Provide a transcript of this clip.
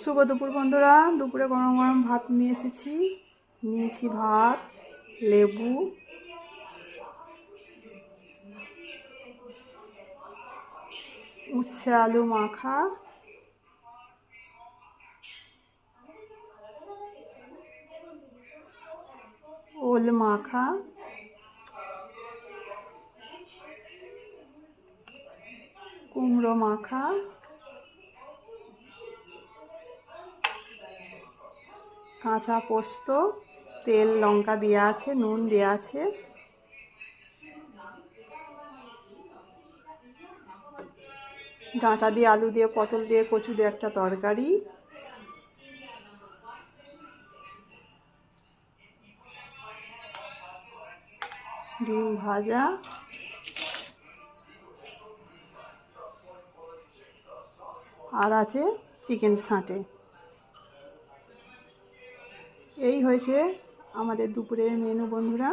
শুভ দুপুর বন্ধুরা। দুপুরে গরম গরম ভাত নিয়ে এসেছি। নিয়েছি ভাত, লেবু, উচ্ছে আলু মাখা, ওল মাখা, কুমড়ো মাখা, কাঁচা পোস্ত, তেল লঙ্কা দেওয়া আছে, নুন দেওয়া আছে, ডাঁটা দিয়ে আলু দিয়ে পটল দিয়ে কচু দিয়ে একটা তরকারি, ডিম ভাজা, আর আছে চিকেন ছাঁটে। এই হয়েছে আমাদের দুপুরের মেনু বন্ধুরা।